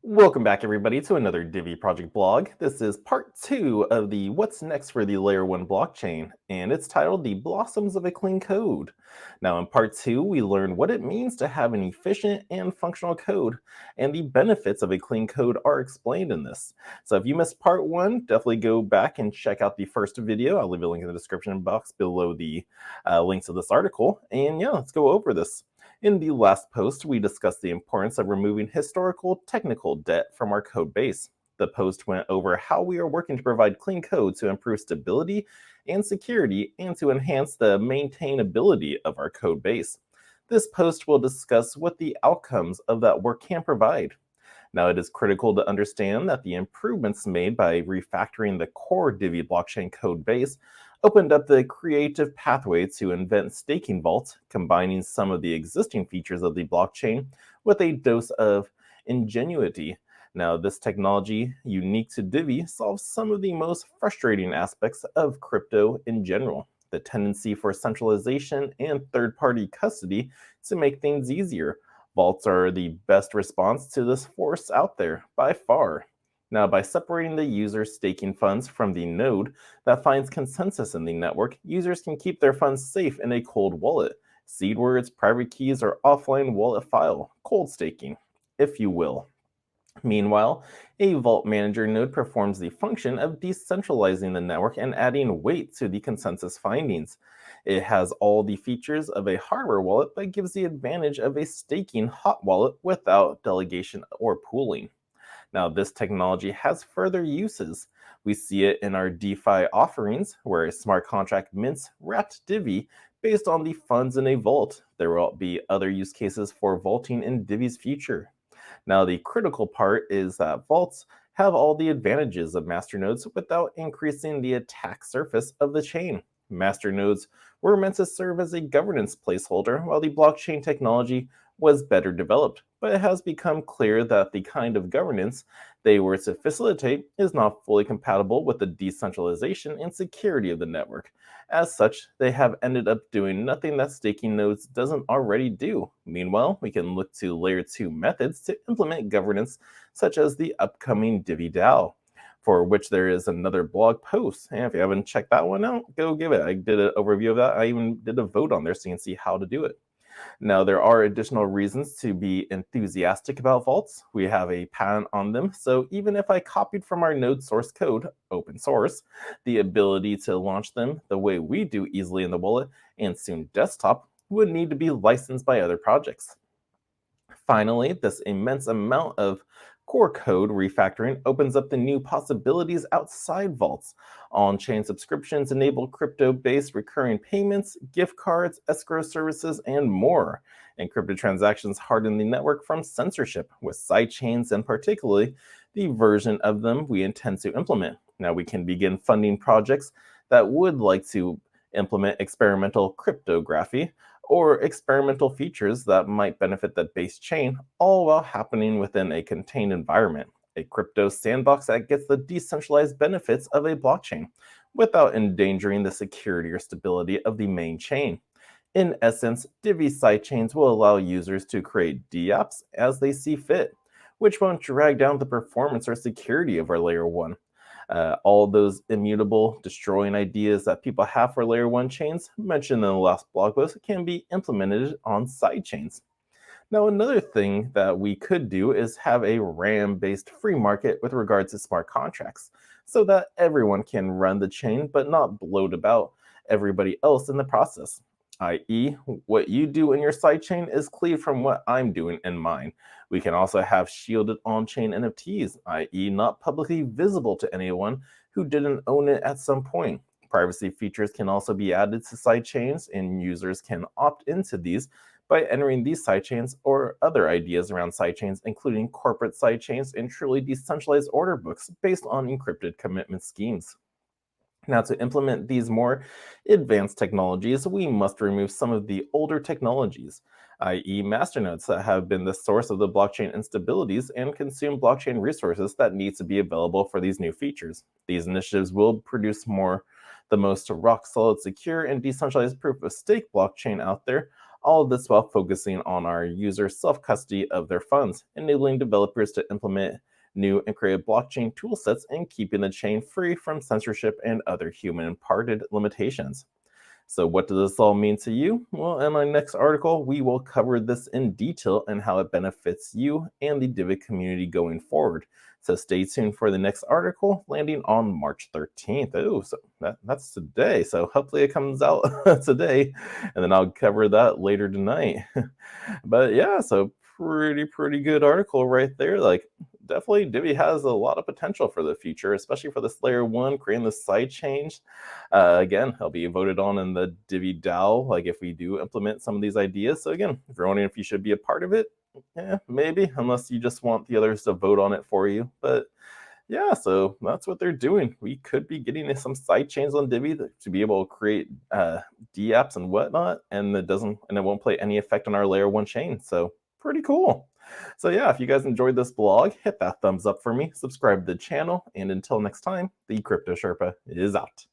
Welcome back, everybody, to another Divi project blog. This is part 2 of the What's Next for the Layer 1 blockchain, and it's titled The Blossoms of a Clean Code. Now, in part 2, we learn what it means to have an efficient and functional code, and the benefits of a clean code are explained in this. So if you missed part 1, definitely go back and check out the first video. I'll leave a link in the description box below the links of this article. And yeah, let's go over this. In the last post, we discussed the importance of removing historical technical debt from our code base. The post went over how we are working to provide clean code to improve stability and security and to enhance the maintainability of our code base. This post will discuss what the outcomes of that work can provide. Now, it is critical to understand that the improvements made by refactoring the core Divi blockchain code base opened up the creative pathway to invent staking vaults, combining some of the existing features of the blockchain with a dose of ingenuity. Now, this technology, unique to Divi, solves some of the most frustrating aspects of crypto in general. The tendency for centralization and third party custody to make things easier. Vaults are the best response to this force out there, by far. Now, by separating the user's staking funds from the node that finds consensus in the network, users can keep their funds safe in a cold wallet. Seed words, private keys, or offline wallet file, cold staking, if you will. Meanwhile, a Vault Manager node performs the function of decentralizing the network and adding weight to the consensus findings. It has all the features of a hardware wallet but gives the advantage of a staking hot wallet without delegation or pooling. Now, this technology has further uses. We see it in our DeFi offerings, where a smart contract mints wrapped Divi based on the funds in a vault. There will be other use cases for vaulting in Divi's future. Now, the critical part is that vaults have all the advantages of masternodes without increasing the attack surface of the chain. Masternodes were meant to serve as a governance placeholder, while the blockchain technology was better developed, but it has become clear that the kind of governance they were to facilitate is not fully compatible with the decentralization and security of the network. As such, they have ended up doing nothing that staking nodes doesn't already do. Meanwhile, we can look to layer 2 methods to implement governance, such as the upcoming Divi DAO, for which there is another blog post. And if you haven't checked that one out, go give it. I did an overview of that. I even did a vote on there so you can see how to do it. Now, there are additional reasons to be enthusiastic about vaults. We have a patent on them, so even if I copied from our node source code, open source, the ability to launch them the way we do easily in the wallet and soon desktop would need to be licensed by other projects. Finally, this immense amount of core code refactoring opens up the new possibilities outside vaults. On-chain subscriptions enable crypto-based recurring payments, gift cards, escrow services, and more. Encrypted transactions harden the network from censorship, with sidechains and particularly the version of them we intend to implement. Now we can begin funding projects that would like to implement experimental cryptography or experimental features that might benefit the base chain, all while happening within a contained environment, a crypto sandbox that gets the decentralized benefits of a blockchain without endangering the security or stability of the main chain. In essence, Divi sidechains will allow users to create dApps as they see fit, which won't drag down the performance or security of our layer 1. All those immutable destroying ideas that people have for layer 1 chains mentioned in the last blog post can be implemented on side chains. Now, another thing that we could do is have a RAM-based free market with regards to smart contracts, so that everyone can run the chain but not bloat about everybody else in the process. I.e., what you do in your sidechain is cleaved from what I'm doing in mine. We can also have shielded on-chain NFTs, i.e., not publicly visible to anyone who didn't own it at some point. Privacy features can also be added to sidechains, and users can opt into these by entering these sidechains or other ideas around sidechains, including corporate sidechains and truly decentralized order books based on encrypted commitment schemes. Now, to implement these more advanced technologies, we must remove some of the older technologies, i.e. masternodes that have been the source of the blockchain instabilities and consume blockchain resources that need to be available for these new features. These initiatives will produce the most rock-solid, secure, and decentralized proof-of-stake blockchain out there, All of this while focusing on our users' self-custody of their funds, enabling developers to implement new and creative blockchain toolsets and keeping the chain free from censorship and other human-imparted limitations. So, what does this all mean to you? Well, in my next article, we will cover this in detail and how it benefits you and the Divi community going forward. So, stay tuned for the next article landing on March 13th. Oh, so that's today. So, hopefully, it comes out today, and then I'll cover that later tonight. But yeah, so pretty good article right there. Like, definitely Divi has a lot of potential for the future, especially for this layer one, creating this side change. Again, I'll be voted on in the Divi DAO, like if we do implement some of these ideas. So again, if you're wondering if you should be a part of it, yeah, maybe, unless you just want the others to vote on it for you. But yeah, so that's what they're doing. We could be getting some side chains on Divi to be able to create D apps and whatnot, and it won't play any effect on our layer one chain. So pretty cool. So yeah, if you guys enjoyed this blog, hit that thumbs up for me, subscribe to the channel, and until next time, the Crypto Sherpa is out.